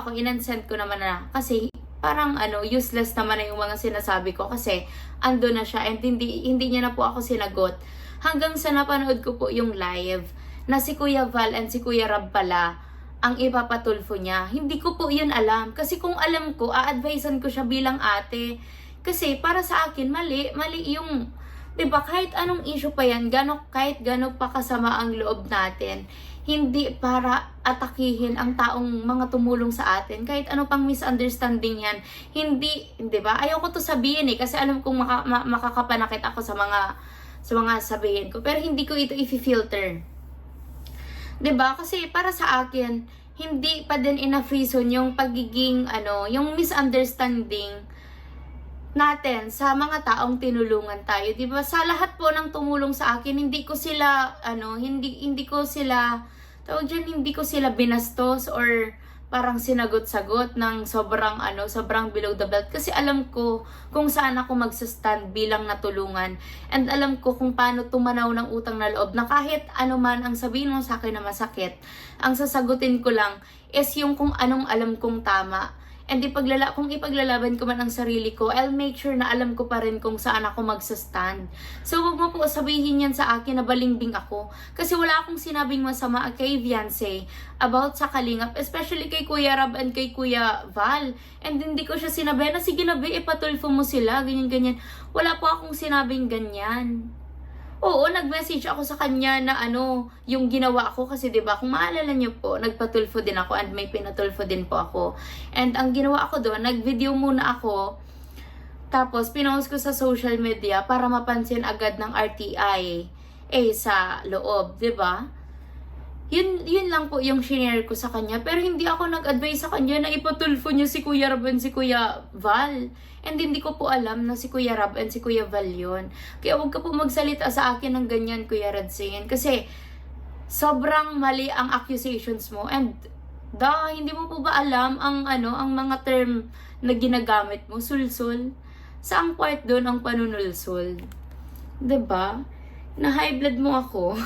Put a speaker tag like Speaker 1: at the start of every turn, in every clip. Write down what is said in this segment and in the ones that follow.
Speaker 1: ako, inansend ko naman na. Kasi parang useless naman na yung mga sinasabi ko kasi ando na siya and hindi niya na po ako sinagot. Hanggang sa napanood ko po yung live na si Kuya Val and si Kuya Rab pala ang ipapatulfo niya. Hindi ko po yun alam. Kasi kung alam ko, a-advisean ko siya bilang ate. Kasi para sa akin, mali yung, diba, kahit anong issue pa yan, kahit gano'n pa kasama ang loob natin, hindi para atakihin ang taong mga tumulong sa atin. Kahit ano pang misunderstanding yan, hindi, diba? Ayaw ko to sabihin kasi alam kong makakapanakit ako sa mga sabihin ko. Pero hindi ko ito i-filter. 'Di ba? Kasi para sa akin, hindi pa din enough reason yung pagiging yung misunderstanding natin sa mga taong tinulungan tayo. 'Di ba? Sa lahat po ng tumulong sa akin, hindi ko sila hindi ko sila hindi ko sila binastos or parang sinagot-sagot ng sobrang below the belt kasi alam ko kung saan ako magsastand bilang natulungan and alam ko kung paano tumanaw ng utang na loob na kahit ano man ang sabihin mo sa akin na masakit, ang sasagutin ko lang is yung kung anong alam kong tama. And kung ipaglalaban ko man ang sarili ko, I'll make sure na alam ko pa rin kung saan ako magsastand. So, huwag mo po sabihin yan sa akin na balingbing ako. Kasi wala akong sinabing masama kay Viance about sa Kalingap, especially kay Kuya Rab and kay Kuya Val. And hindi ko siya sinabi na, sige na be, ipatulfo mo sila, ganyan-ganyan. Wala po akong sinabing ganyan. Oo, nag-message ako sa kanya na yung ginawa ko kasi 'di ba kung maalala niyo po, nagpatulfo din ako and may pinatulfo din po ako. And ang ginawa ko doon, nag-video muna ako. Tapos pinost ko sa social media para mapansin agad ng RTI sa loob, 'di ba? Yun lang po yung shinare ko sa kanya. Pero hindi ako nag-advise sa kanya na ipatulfo niya si Kuya Rab and si Kuya Val. And hindi ko po alam na si Kuya Rab and si Kuya Val yun. Kaya huwag ka po magsalita sa akin ng ganyan, Kuya Radzin. Kasi sobrang mali ang accusations mo. And hindi mo po ba alam ang mga term na ginagamit mo? Sulsul. Saang part doon ang panunulsul? 'Di ba? Na high blood mo ako.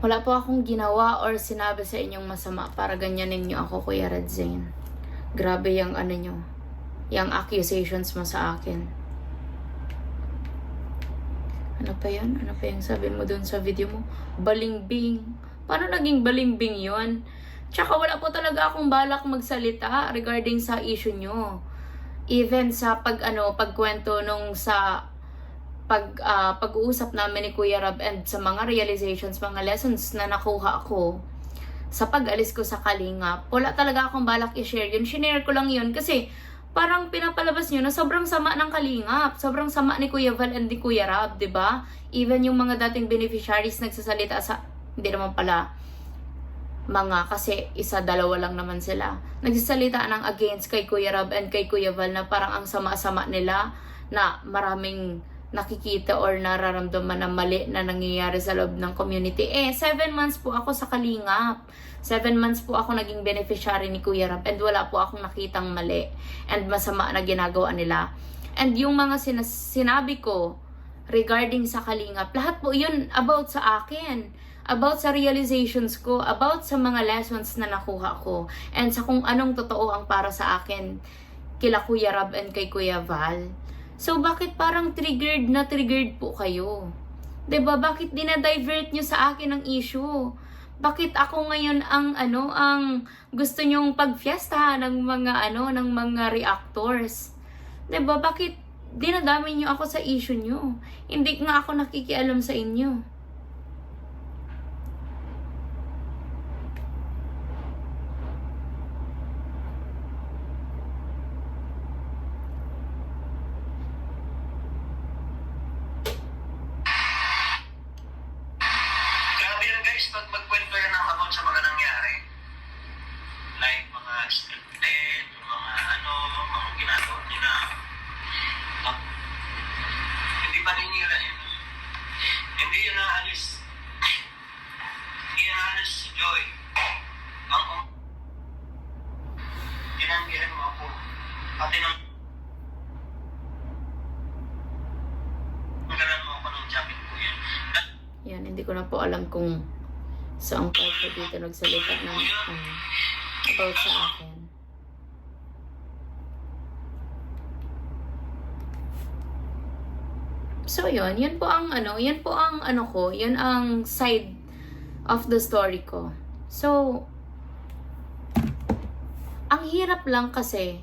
Speaker 1: Wala po akong ginawa or sinabi sa inyong masama para ganyanin niyo ako, Kuya Radzin. Grabe yung nyo, yung accusations mo sa akin. Ano pa yan? Ano pa yung sabi mo dun sa video mo? Balingbing. Paano naging balingbing yon? Tsaka wala po talaga akong balak magsalita regarding sa issue nyo. Even sa pagkwento nung sa pag-uusap namin ni Kuya Rab and sa mga realizations, mga lessons na nakuha ko sa pag-alis ko sa Kalingap, wala talaga akong balak i-share yun. Shinare ko lang yun kasi parang pinapalabas nyo na sobrang sama ng Kalingap. Sobrang sama ni Kuya Val and ni Kuya Rab, 'di ba? Even yung mga dating beneficiaries nagsasalita hindi naman pala kasi dalawa lang naman sila. Nagsasalita ng against kay Kuya Rab and kay Kuya Val na parang ang sama-sama nila na maraming nakikita or nararamdaman na mali na nangyayari sa loob ng community. 7 months po ako sa Kalingap. 7 months po ako naging beneficiary ni Kuya Rab and wala po akong nakitang mali and masama na ginagawa nila. And yung mga sinabi ko regarding sa Kalingap, lahat po yun about sa akin. About sa realizations ko, about sa mga lessons na nakuha ko, and sa kung anong totoo ang para sa akin kila Kuya Rab and kay Kuya Val. So, bakit parang triggered po kayo? 'Di ba? Bakit dinadivert nyo sa akin ang issue? Bakit ako ngayon ang gusto nyong pagfiesta ng mga reactors? 'Di ba? Bakit dinadami nyo ako sa issue nyo? Hindi nga ako nakikialam sa inyo.
Speaker 2: Pag magkwento yan ng about sa mga nangyari, like mga scripted, mga mga ginagawa nila, hindi pa ninira yun. Hindi yun naalis. Hindi yun naalis si Joy. Tinanggihan mo ako. Pati nang tanggalan mo ako ng jacket ko yun.
Speaker 1: Yan, hindi ko na po alam kung So, ang part ko dito nagsalita ng about sa akin. So, yun po ang yun ang side of the story ko. So, ang hirap lang kasi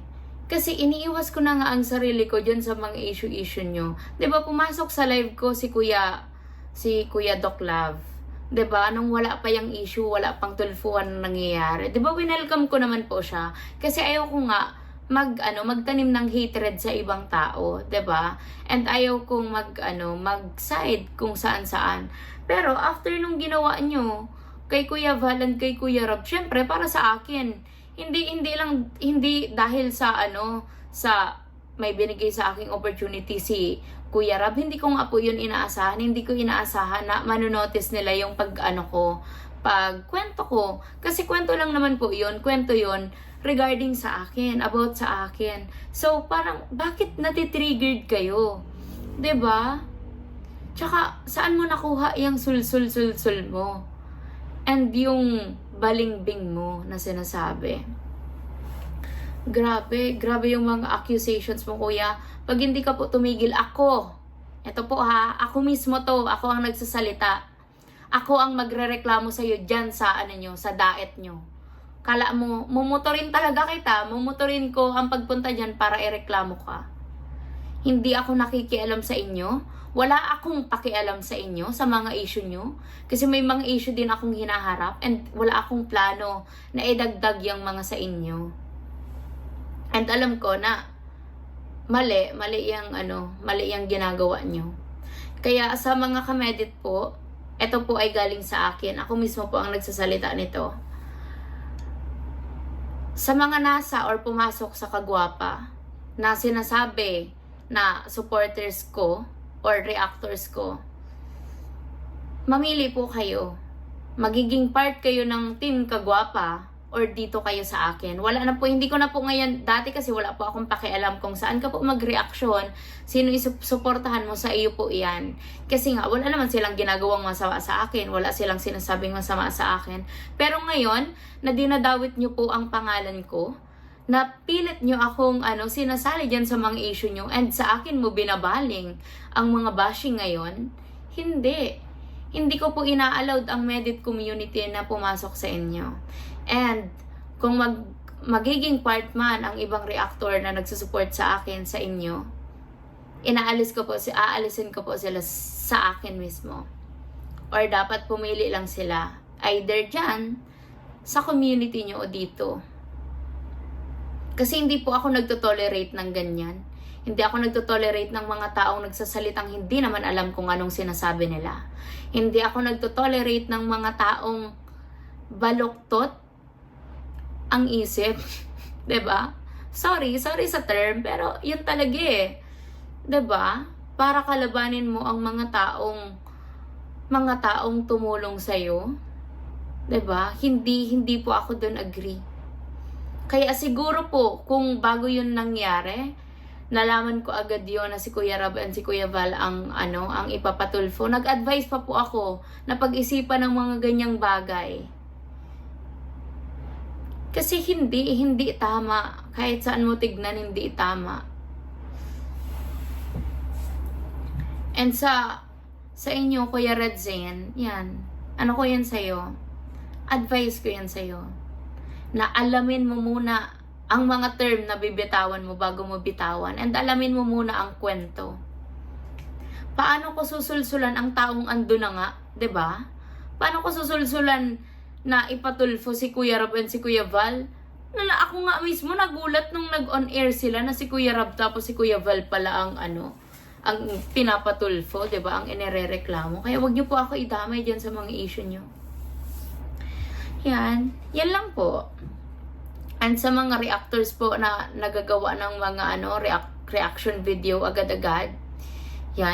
Speaker 1: iniiwas ko na nga ang sarili ko dyan sa mga issue nyo. 'Di ba pumasok sa live ko si Kuya Doc Love. 'Di ba nung wala pa yung issue, wala pang tulfuan nangyayari. 'Di ba winelcome ko naman po siya kasi ayaw ko nga magtanim ng hatred sa ibang tao, 'di ba? And ayaw kong mag-side kung saan-saan. Pero after nung ginawa nyo kay Kuya Val and kay Kuya Rob, syempre para sa akin, hindi dahil sa may binigay sa aking opportunity si Kuya Rob, hindi ko nga po yun inaasahan. Hindi ko inaasahan na manonotice nila yung pagkwento ko. Kasi kwento lang naman po yun, kwento yun regarding sa akin, about sa akin. So, parang, bakit natitriggered kayo? 'Di ba? Tsaka, saan mo nakuha yung sul mo? And yung balingbing mo na sinasabi. Grabe yung mga accusations mo, kuya. Pag hindi ka po tumigil, eto po ha, ako mismo to, ako ang nagsasalita. Ako ang magrereklamo sa'yo dyan sa sa daet nyo. Kala mo, mumuturin talaga kita, mumuturin ko ang pagpunta dyan para ireklamo ka. Hindi ako nakikialam sa inyo. Wala akong pakialam sa inyo, sa mga issue nyo. Kasi may mga issue din akong hinaharap and wala akong plano na idagdag yung mga sa inyo. And alam ko na mali yung ginagawa nyo. Kaya sa mga kamedit po, ito po ay galing sa akin. Ako mismo po ang nagsasalita nito. Sa mga nasa or pumasok sa Kagwapa na sinasabi na supporters ko or reactors ko, mamili po kayo. Magiging part kayo ng Team Kagwapa or dito kayo sa akin. Wala na po, hindi ko na po ngayon, dati kasi wala po akong pakialam kung saan ka po mag-reaksyon, sino isuportahan mo, sa iyo po iyan. Kasi nga, wala naman silang ginagawang masama sa akin, wala silang sinasabing masama sa akin. Pero ngayon, na dinadawit nyo po ang pangalan ko, na pilit nyo akong sinasali dyan sa mga issue nyo, and sa akin mo binabaling ang mga bashing ngayon, hindi ko po ina-allowed ang Medit community na pumasok sa inyo. And kung magiging part man ang ibang reactor na nagsusupport sa akin, sa inyo, aalisin ko po sila sa akin mismo. Or dapat pumili lang sila, either dyan, sa community nyo o dito. Kasi hindi po ako nagtotolerate ng ganyan. Hindi ako nagtotolerate ng mga taong nagsasalitang hindi naman alam kung anong sinasabi nila. Hindi ako nagtotolerate ng mga taong baluktot ang isip. 'Di ba? Sorry sa term, pero yun talaga eh. 'Di ba? Para kalabanin mo ang mga taong tumulong sa iyo. 'Di ba? Hindi po ako doon agree. Kaya siguro po kung bago yun nangyari, nalaman ko agad yun na si Kuya Rob and si Kuya Val ang ipapatulfo. Nag-advise pa po ako na pag-isipan ng mga ganyang bagay. Kasi hindi tama. Kahit saan mo tignan, hindi tama. And sa inyo, Kuya Red Zen, yan. Ano ko yan sa'yo? Advice ko yan sa'yo. Na alamin mo muna ang mga term na bibitawan mo bago mo bitawan. And alamin mo muna ang kwento. Paano ko susulsulan ang taong ando na nga? 'Di ba? Paano ko susulsulan na ipatulfo si Kuya Rob and si Kuya Val? Na ako nga mismo nagulat nung nag-on air sila na si Kuya Rob tapos si Kuya Val pala ang pinapatulfo, 'di ba? Ang inirereklamo. Kaya wag niyo po ako idamay diyan sa mga issue niyo. Yan lang po. And sa mga reactors po na nagagawa ng mga reaction video agad-agad,